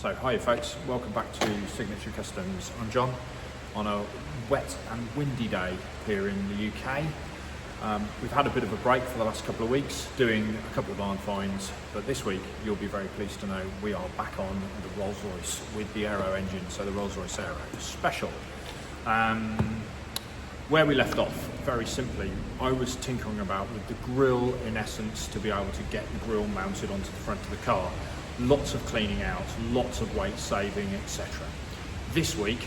So hi folks, welcome back to Signature Customs. I'm John on a wet and windy day here in the UK. We've had a bit of a break for the last couple of weeks doing a couple of iron finds, but this week you'll be very pleased to know we are back on the Rolls-Royce with the aero-engine, so the Rolls-Royce Aero Special. Where we left off, very simply, I was tinkering about with the grille in essence to be able to get the grille mounted onto the front of the car. Lots of cleaning out, lots of weight saving, etc. This week,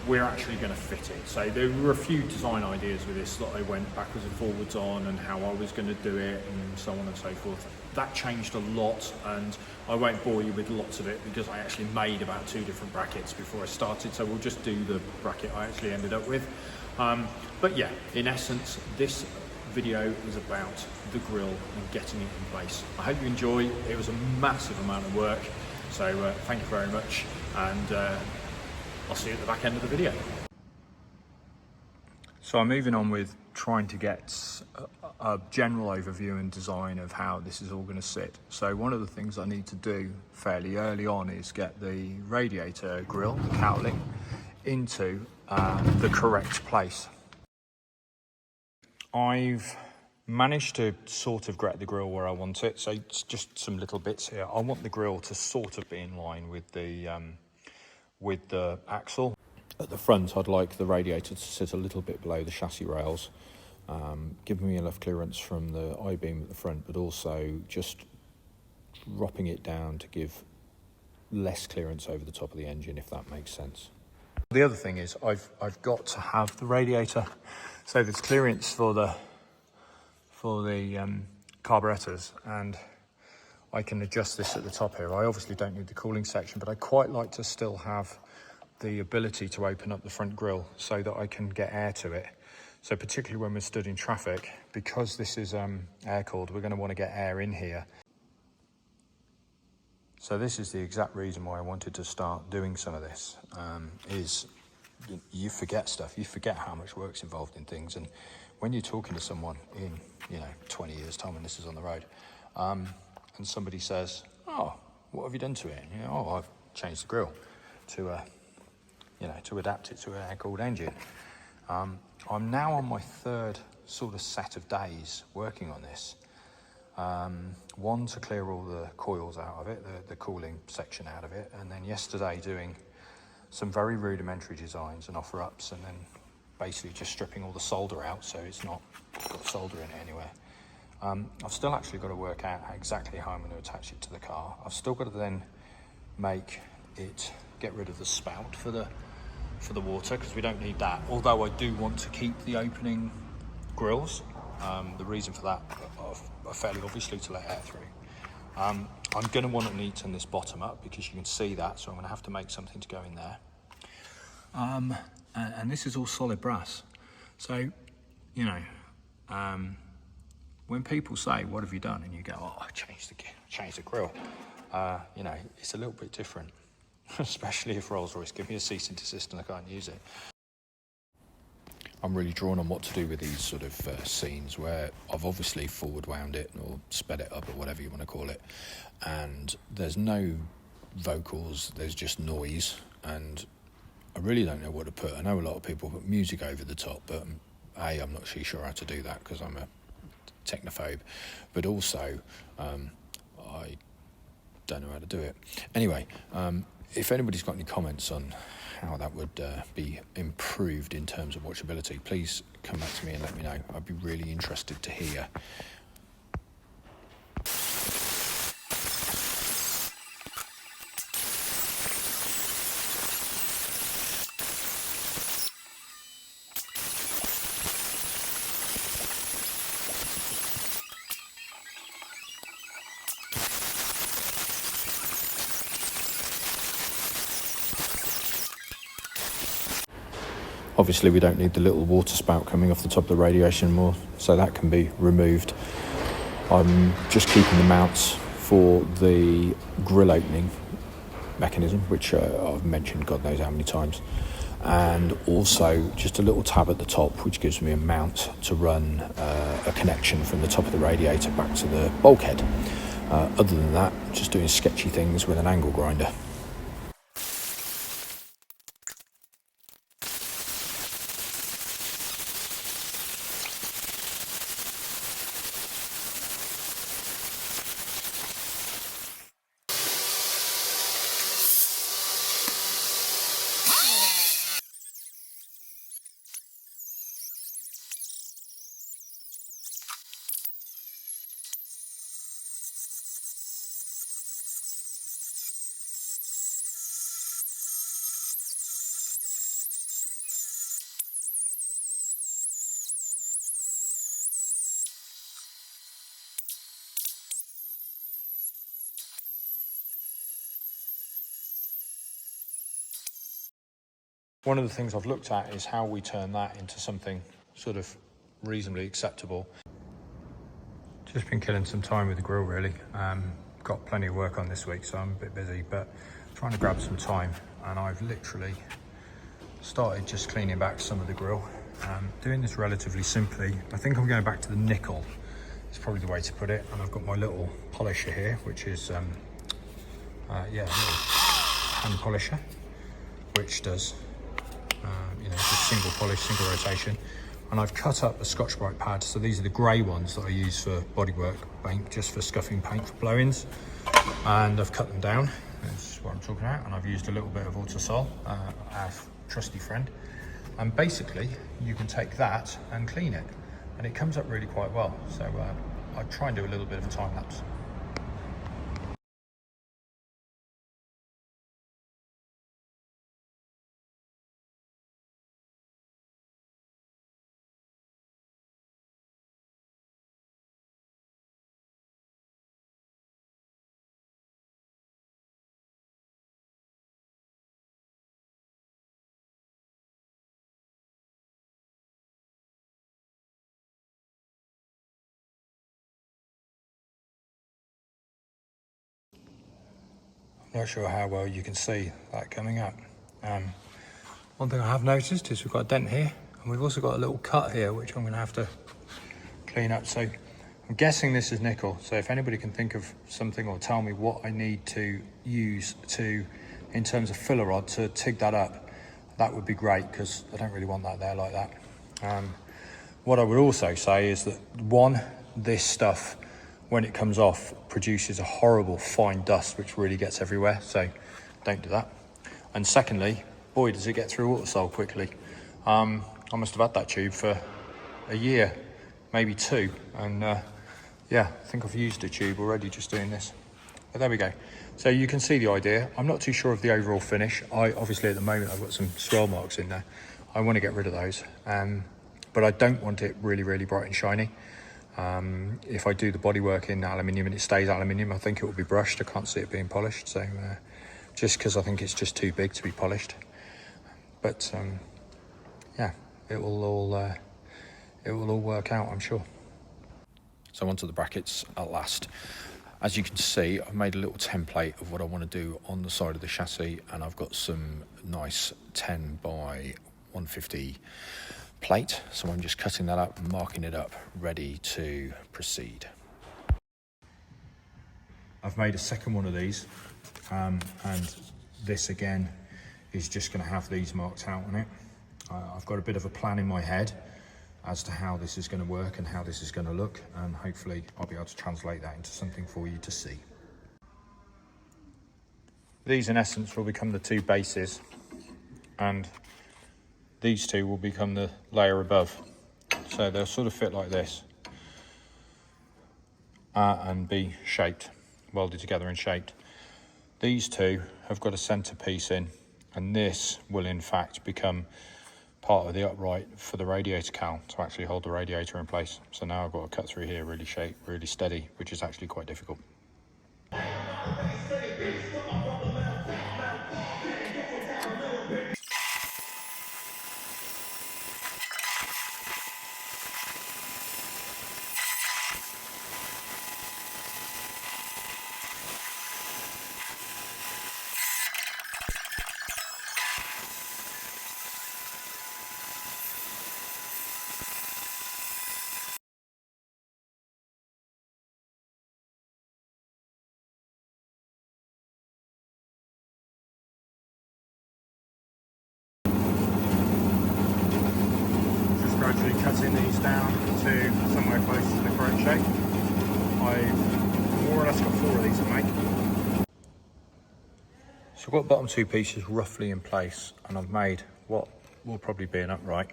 we're actually going to fit it. So there were a few design ideas with this that I went backwards and forwards on, and how I was going to do it and so on and so forth. That changed a lot, and I won't bore you with lots of it because I actually made about 2 different brackets before I started, so we'll just do the bracket I actually ended up with. But yeah, in essence, this video is about the grille and getting it in place. I hope you enjoy. It was a massive amount of work, so thank you very much, and I'll see you at the back end of the video. So I'm moving on with trying to get a general overview and design of how this is all going to sit. So one of the things I need to do fairly early on is get the radiator grille, the cowling, into the correct place. I've managed to sort of get the grille where I want it, so it's just some little bits here. I want the grille to sort of be in line with the axle. At the front, I'd like the radiator to sit a little bit below the chassis rails, giving me enough clearance from the I-beam at the front, but also just dropping it down to give less clearance over the top of the engine, if that makes sense. The other thing is I've got to have the radiator, so there's clearance for the carburetors, and I can adjust this at the top here. I obviously don't need the cooling section, but I quite like to still have the ability to open up the front grille so that I can get air to it. So particularly when we're stood in traffic, because this is air-cooled, we're going to want to get air in here. So this is the exact reason why I wanted to start doing some of this, is you forget stuff, you forget how much work's involved in things, and when you're talking to someone in 20 years time when this is on the road, and somebody says, "Oh, what have you done to it?" And "Oh, I've changed the grille to to adapt it to an air-cooled engine." I'm now on my third sort of set of days working on this. One to clear all the coils out of it, the cooling section out of it, and then yesterday doing some very rudimentary designs and offer-ups, and then basically just stripping all the solder out so it's not got solder in it anywhere. I've still actually got to work out exactly how I'm going to attach it to the car. I've still got to then make it, get rid of the spout for the water, because we don't need that, although I do want to keep the opening grills. The reason for that are fairly obviously to let air through. I'm going to want to neaten this bottom up because you can see that, so I'm going to have to make something to go in there. And this is all solid brass. So, when people say, "What have you done?" and you go, "Oh, I changed the grille," it's a little bit different, especially if Rolls-Royce give me a cease and desist and I can't use it. I'm really drawn on what to do with these sort of scenes where I've obviously forward wound it or sped it up or whatever you want to call it, and there's no vocals, there's just noise, and I really don't know what to put. I know a lot of people put music over the top, but I'm not really sure how to do that because I'm a technophobe, but also I don't know how to do it. Anyway, if anybody's got any comments on how that would be improved in terms of watchability, please come back to me and let me know. I'd be really interested to hear. Obviously we don't need the little water spout coming off the top of the radiation anymore, so that can be removed. I'm just keeping the mounts for the grille opening mechanism, which I've mentioned God knows how many times, and also just a little tab at the top which gives me a mount to run a connection from the top of the radiator back to the bulkhead. Other than that, just doing sketchy things with an angle grinder. one of the things I've looked at is how we turn that into something sort of reasonably acceptable. Just been killing some time with the grill really. Got plenty of work on this week, so I'm a bit busy, but trying to grab some time, and I've literally started just cleaning back some of the grill. Doing this relatively simply. I think I'm going back to the nickel. It's probably the way to put it. And I've got my little polisher here, which is a little hand polisher, which does just single polish, single rotation. And I've cut up a Scotch-Brite pad. So these are the grey ones that I use for bodywork paint, just for scuffing paint for blow-ins. And I've cut them down. That's what I'm talking about. And I've used a little bit of Autosol, our trusty friend. And basically, you can take that and clean it. And it comes up really quite well. So I'll try and do a little bit of a time lapse. Not sure how well you can see that coming up. One thing I have noticed is we've got a dent here, and we've also got a little cut here, which I'm going to have to clean up. So I'm guessing this is nickel. So if anybody can think of something or tell me what I need to use in terms of filler rod to TIG that up, that would be great, because I don't really want that there like that. What I would also say is that this stuff, when it comes off, produces a horrible fine dust which really gets everywhere, so don't do that. And secondly, boy does it get through Autosol quickly. I must have had that tube for a year, maybe 2, and yeah, I think I've used a tube already just doing this. But there we go. So you can see the idea. I'm not too sure of the overall finish. Obviously at the moment I've got some swirl marks in there. I want to get rid of those, but I don't want it really, really bright and shiny. If I do the bodywork in aluminium and it stays aluminium, I think it will be brushed. I can't see it being polished, so just because I think it's just too big to be polished. But yeah, it will all work out, I'm sure. So onto the brackets at last. As you can see, I've made a little template of what I want to do on the side of the chassis, and I've got some nice 10 by 150 plate, so I'm just cutting that up, marking it up, ready to proceed. I've made a second one of these, and this again is just going to have these marked out on it. I've got a bit of a plan in my head as to how this is going to work and how this is going to look, and hopefully I'll be able to translate that into something for you to see. These in essence will become the 2 bases, and these 2 will become the layer above. So they'll sort of fit like this and be shaped, welded together and shaped. These 2 have got a centre piece in, and this will in fact become part of the upright for the radiator cowl to actually hold the radiator in place. So now I've got to cut through here really really steady, which is actually quite difficult. Gradually cutting these down to somewhere close to the correct shape. I've more or less got 4 of these to make. So I've got bottom 2 pieces roughly in place, and I've made what will probably be an upright.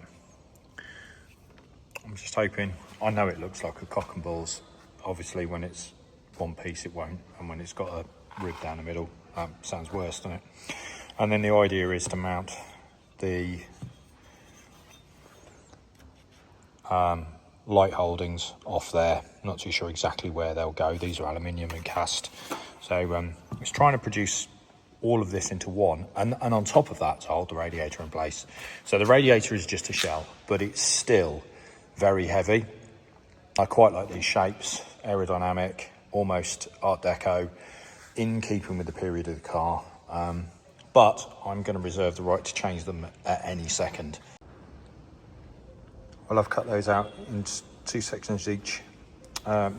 I'm just hoping, I know it looks like a cock and balls. Obviously when it's one piece it won't, and when it's got a rib down the middle, sounds worse, doesn't it? And then the idea is to mount the light holdings off there. Not too sure exactly where they'll go. These are aluminium and cast, so it's trying to produce all of this into one, and on top of that to hold the radiator in place. So the radiator is just a shell, but it's still very heavy. I quite like these shapes, aerodynamic, almost Art Deco, in keeping with the period of the car. But I'm going to reserve the right to change them at any second. Well, I've cut those out in 2 sections each,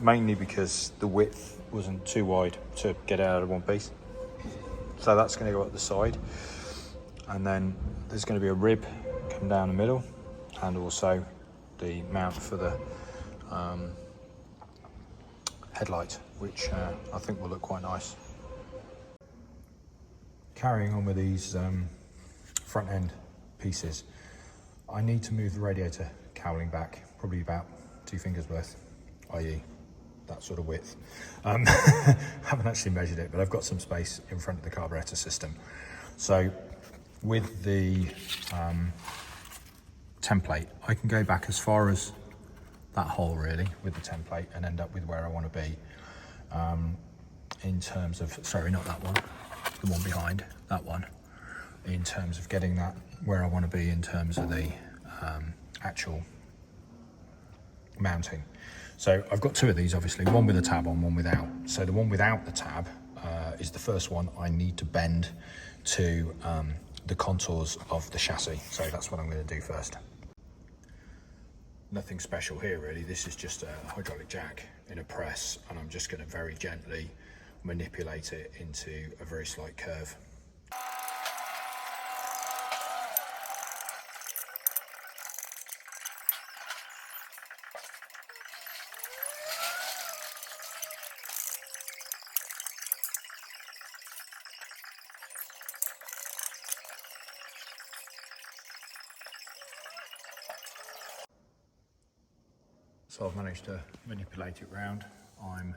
mainly because the width wasn't too wide to get it out of one piece. So that's going to go up the side, and then there's going to be a rib come down the middle, and also the mount for the headlight, which I think will look quite nice. Carrying on with these front end pieces, I need to move the radiator cowling back, probably about 2 fingers worth, i.e. that sort of width. Haven't actually measured it, but I've got some space in front of the carburetor system. So with the template, I can go back as far as that hole really with the template and end up with where I want to be in terms of, sorry, not that one, the one behind, that one, in terms of getting that where I want to be in terms of the actual mounting. So I've got 2 of these, obviously, one with a tab on, one without. So the one without the tab is the first one I need to bend to the contours of the chassis. So that's what I'm going to do first. Nothing special here really, this is just a hydraulic jack in a press, and I'm just going to very gently manipulate it into a very slight curve. So I've managed to manipulate it round. I'm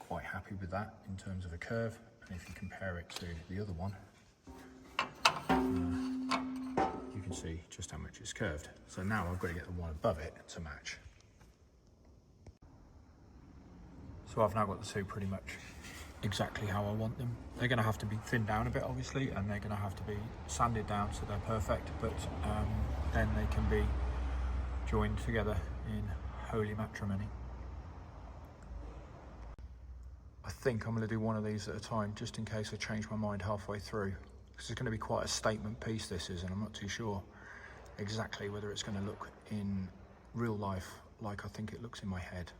quite happy with that in terms of a curve, and if you compare it to the other one, you can see just how much it's curved. So now I've got to get the one above it to match. So I've now got the 2 pretty much exactly how I want them. They're going to have to be thinned down a bit obviously, and they're going to have to be sanded down so they're perfect, but then they can be joined together in holy matrimony. I think I'm going to do one of these at a time, just in case I change my mind halfway through, because it's going to be quite a statement piece this is, and I'm not too sure exactly whether it's going to look in real life like I think it looks in my head.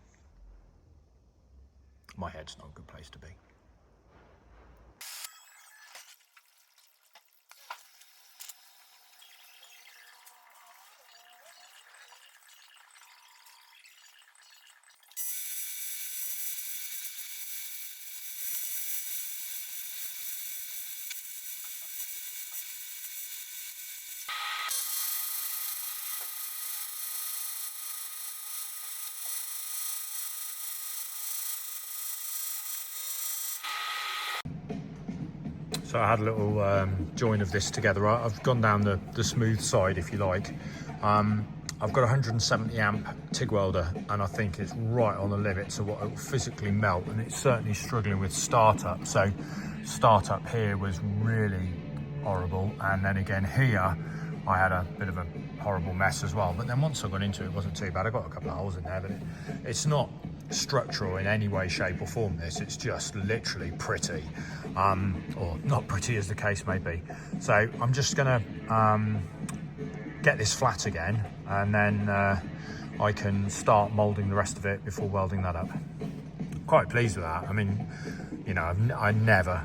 My head's not a good place to be. So I had a little join of this together. I've gone down the smooth side, if you like. I've got a 170 amp TIG welder, and I think it's right on the limit to what it will physically melt, and it's certainly struggling with startup. So startup here was really horrible, and then again here I had a bit of a horrible mess as well. But then once I got into it, it wasn't too bad. I got a couple of holes in there, but it's not structural in any way, shape or form. It's just literally pretty, or not pretty as the case may be. So I'm just gonna get this flat again, and then I can start moulding the rest of it before welding that up. Quite pleased with that. I mean, you know, I never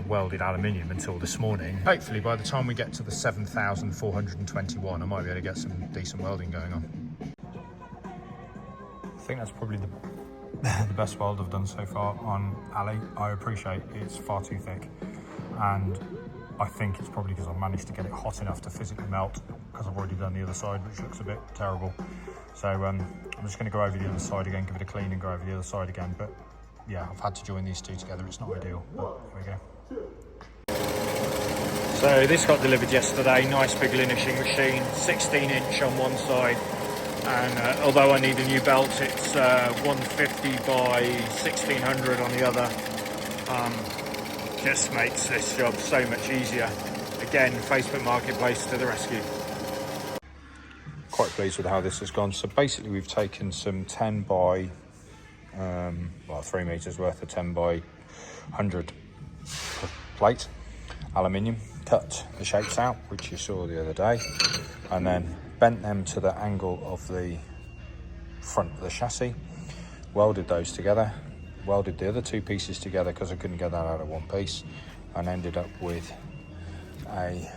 welded aluminium until this morning. Hopefully by the time we get to the 7,421 I might be able to get some decent welding going on. I think that's probably the best weld I've done so far on Ali. I appreciate it's far too thick, and I think it's probably because I've managed to get it hot enough to physically melt, because I've already done the other side, which looks a bit terrible. So I'm just going to go over the other side again, give it a clean and go over the other side again. But yeah, I've had to join these 2 together. It's not ideal, but here we go. So this got delivered yesterday, nice big linishing machine, 16-inch on one side. And although I need a new belt, it's 150 by 1600 on the other. just makes this job so much easier. Again, Facebook Marketplace to the rescue. Quite pleased with how this has gone. So basically we've taken some 10 by, 3 meters worth of 10 by 100 plate, aluminium, cut the shapes out, which you saw the other day, and then bent them to the angle of the front of the chassis, welded those together, welded the other two pieces together because I couldn't get that out of one piece, and ended up with a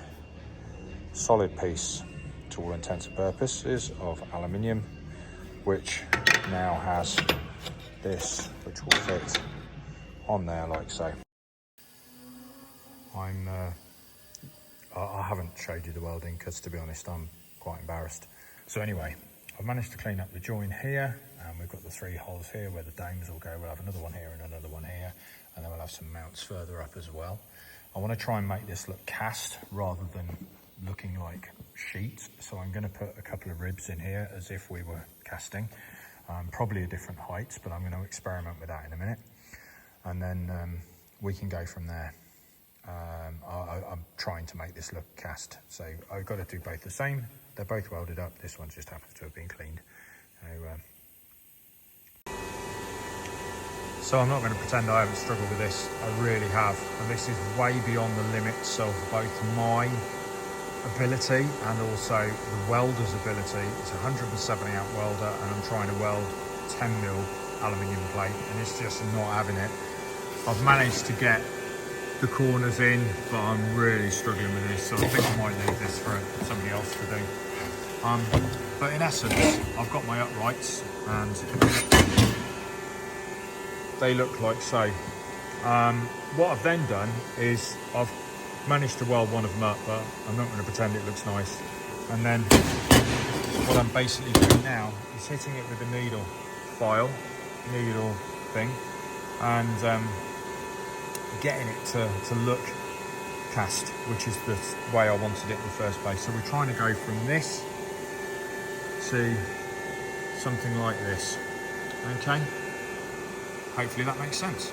solid piece to all intents and purposes of aluminium, which now has this, which will fit on there like so. I haven't showed you the welding because, to be honest, I'm quite embarrassed. So anyway, I've managed to clean up the join here, and we've got the 3 holes here where the domes will go. We'll have another one here and another one here, and then we'll have some mounts further up as well. I want to try and make this look cast rather than looking like sheet, so I'm going to put a couple of ribs in here as if we were casting, probably a different height, but I'm going to experiment with that in a minute, and then we can go from there. I'm trying to make this look cast, so I've got to do both the same. They're both welded up. This one just happens to have been cleaned. So I'm not going to pretend I haven't struggled with this. I really have, and this is way beyond the limits of both my ability and also the welder's ability. It's a 170 amp welder, and I'm trying to weld 10mm aluminium plate, and it's just not having it. I've managed to get the corners in, but I'm really struggling with this, so I think I might leave this for somebody else to do. But in essence, I've got my uprights, and they look like so. What I've then done is I've managed to weld one of them up, but I'm not going to pretend it looks nice. And then what I'm basically doing now is hitting it with a needle thing, and getting it to look cast, which is the way I wanted it in the first place. So we're trying to go from this to something like this. Okay, hopefully that makes sense.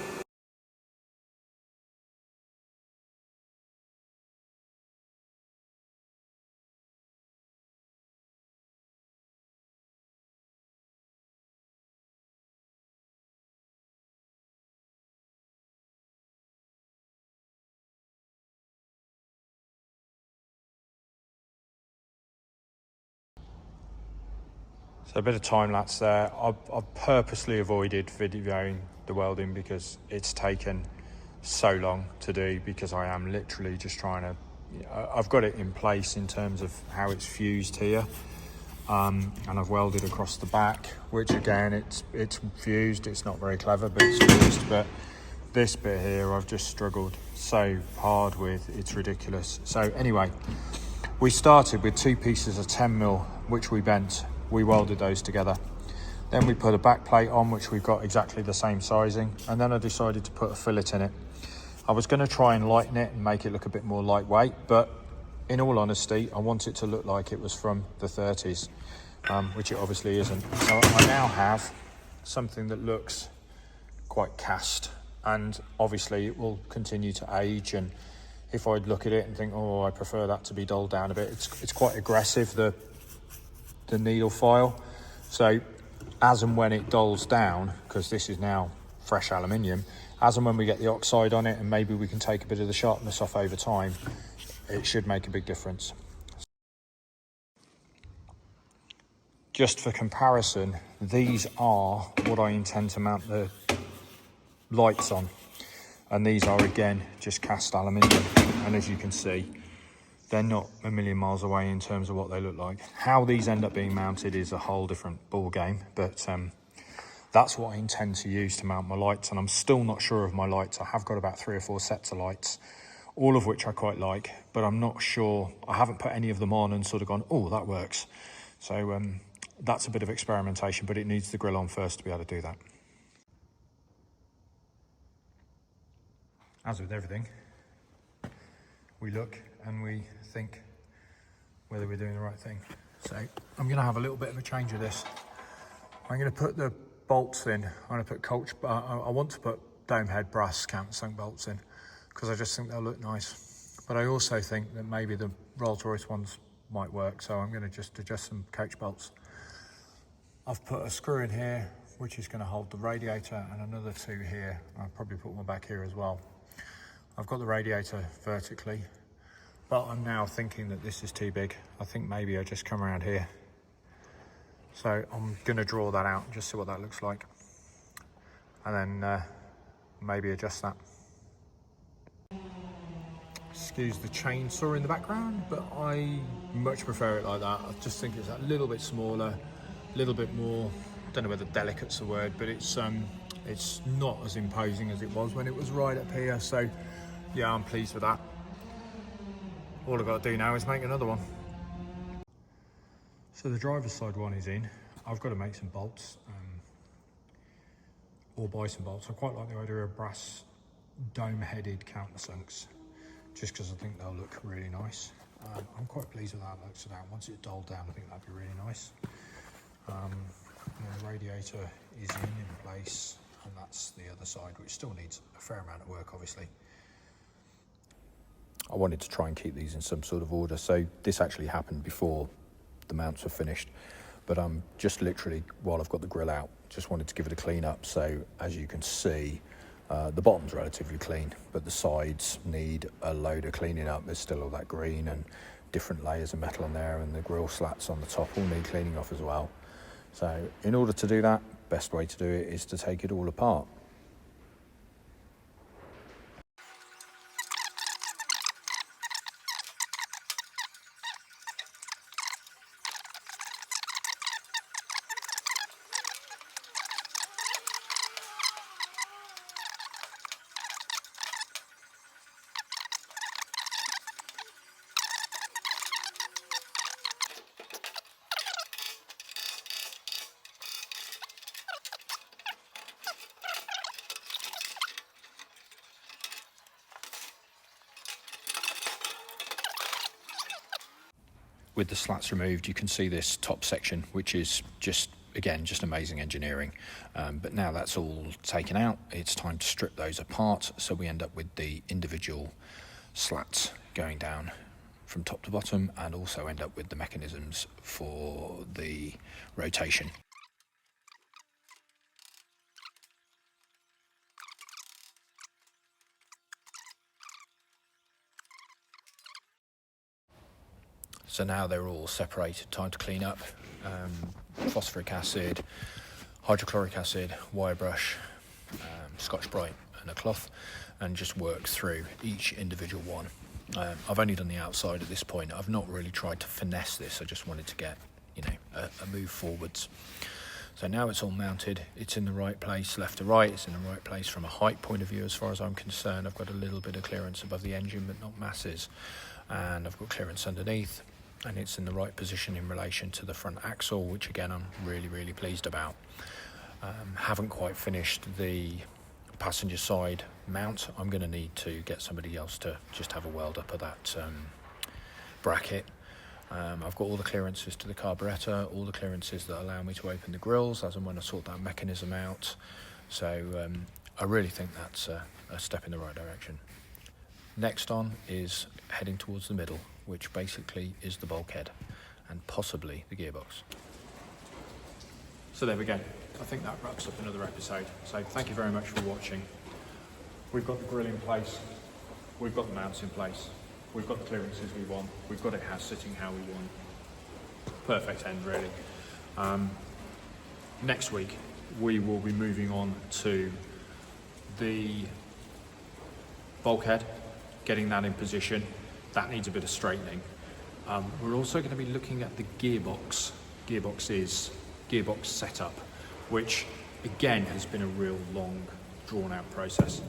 So a bit of time lapse there. I've purposely avoided videoing the welding because it's taken so long to do, because I am literally just trying to, I've got it in place in terms of how it's fused here, and I've welded across the back, which again, it's fused. It's not very clever, but it's fused. But this bit here, I've just struggled so hard with, it's ridiculous. So anyway, we started with 2 pieces of 10mm, which we bent. We welded those together. Then we put a back plate on, which we've got exactly the same sizing. And then I decided to put a fillet in it. I was going to try and lighten it and make it look a bit more lightweight, but in all honesty, I want it to look like it was from the 30s, which it obviously isn't. So I now have something that looks quite cast, and obviously it will continue to age. And if I'd look at it and think, oh, I prefer that to be dulled down a bit, it's quite aggressive, the needle file. So as and when it dulls down, because this is now fresh aluminium, as and when we get the oxide on it, and maybe we can take a bit of the sharpness off over time, it should make a big difference. Just for comparison, these are what I intend to mount the lights on, and these are again just cast aluminium, and as you can see, they're not a million miles away in terms of what they look like. How these end up being mounted is a whole different ball game, but that's what I intend to use to mount my lights. And I'm still not sure of my lights. I have got about 3 or 4 sets of lights, all of which I quite like, but I'm not sure. I haven't put any of them on and sort of gone, oh, that works. So that's a bit of experimentation, but it needs the grill on first to be able to do that. As with everything, we look and we think whether we're doing the right thing. So I'm going to have a little bit of a change of this. I'm going to put the bolts in. I'm going to put I want to put dome head brass countersunk bolts in. because I just think they'll look nice. But I also think that maybe the Rolls-Royce ones might work, so I'm going to just adjust some coach bolts. I've put a screw in here, which is going to hold the radiator, and another two here. I'll probably put one back here as well. I've got the radiator vertically, but I'm now thinking that this is too big. I think maybe I just come around here. So I'm going to draw that out and just see what that looks like, and then maybe adjust that. Excuse the chainsaw in the background, but I much prefer it like that. I just think it's a little bit smaller, a little bit more, I don't know whether delicate's the word, but it's not as imposing as it was when it was right up here. So yeah, I'm pleased with that. All I've got to do now is make another one. So the driver's side one is in. I've got to make some bolts, or buy some bolts. I quite like the idea of brass dome-headed countersunks, just because I think they'll look really nice. I'm quite pleased with how it looks today. Once it's dulled down, I think that'd be really nice. The radiator is in place, and that's the other side, which still needs a fair amount of work, obviously. I wanted to try and keep these in some sort of order, so this actually happened before the mounts were finished, but just literally while I've got the grill out, just wanted to give it a clean up. So as you can see, the bottom's relatively clean, but the sides need a load of cleaning up. There's still all that green and different layers of metal on there, and the grill slats on the top all need cleaning off as well. So in order to do that, best way to do it is to take it all apart. With the slats removed, you can see this top section, which is just amazing engineering. But now that's all taken out, it's time to strip those apart, so we end up with the individual slats going down from top to bottom, and also end up with the mechanisms for the rotation. So now they're all separated, time to clean up. Phosphoric acid, hydrochloric acid, wire brush, Scotch-Brite and a cloth, and just work through each individual one. I've only done the outside at this point. I've not really tried to finesse this. I just wanted to get, a move forwards. So now it's all mounted. It's in the right place, left to right. It's in the right place from a height point of view as far as I'm concerned. I've got a little bit of clearance above the engine, but not masses. And I've got clearance underneath. And it's in the right position in relation to the front axle, which again I'm really, really pleased about. Haven't quite finished the passenger side mount. I'm going to need to get somebody else to just have a weld up of that bracket. I've got all the clearances to the carburettor, all the clearances that allow me to open the grills as and when I sort that mechanism out. So I really think that's a step in the right direction. Next on is heading towards the middle, which basically is the bulkhead and possibly the gearbox. So there we go. I think that wraps up another episode. So thank you very much for watching. We've got the grill in place. We've got the mounts in place. We've got the clearances we want. We've got it sitting how we want. Perfect end, really. Next week, we will be moving on to the bulkhead, getting that in position. That needs a bit of straightening. We're also going to be looking at the gearbox setup, which again has been a real long, drawn out process.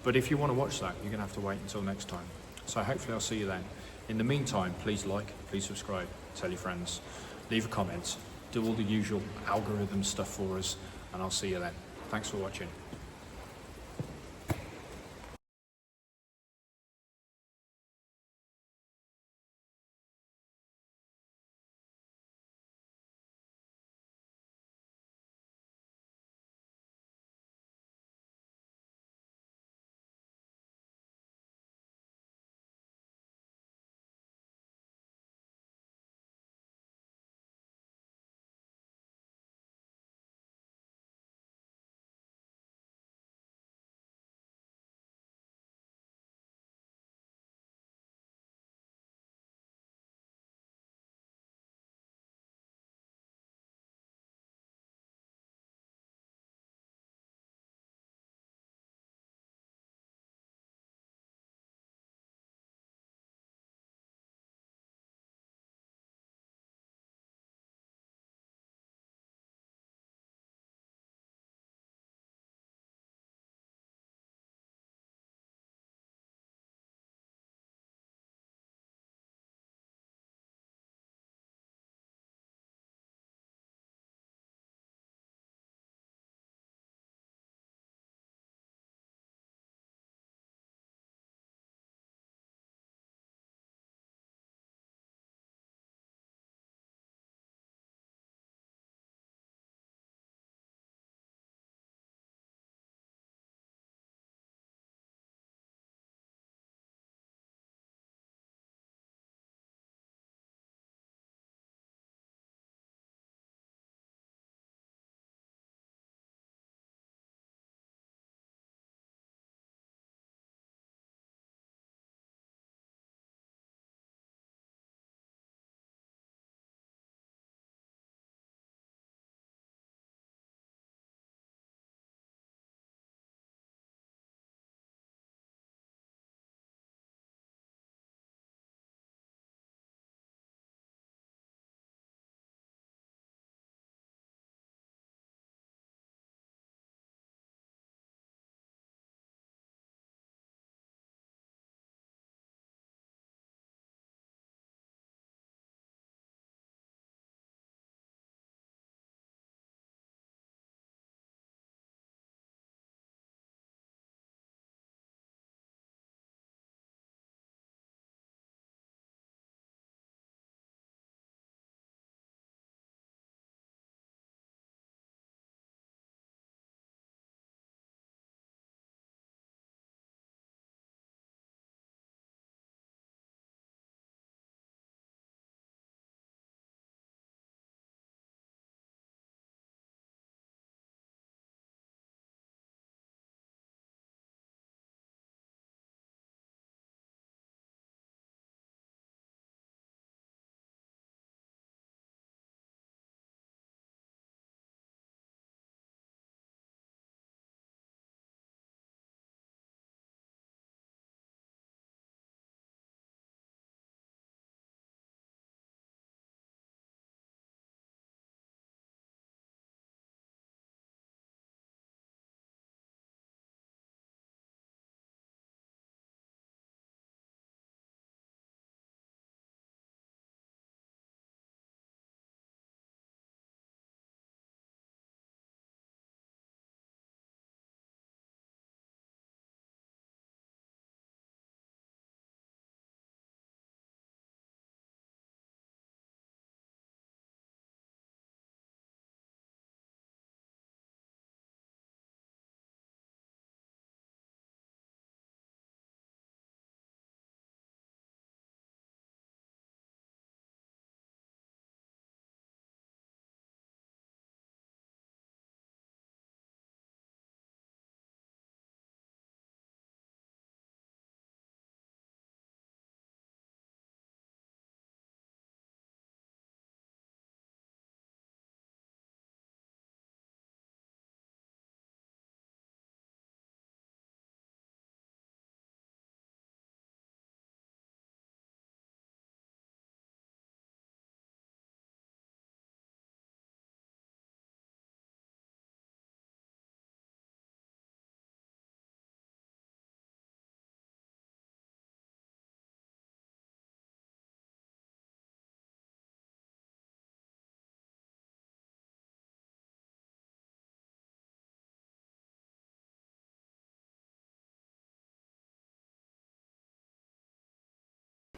But if you want to watch that, you're going to have to wait until next time. So hopefully I'll see you then. In the meantime, please like, please subscribe, tell your friends, leave a comment, do all the usual algorithm stuff for us, and I'll see you then. Thanks for watching.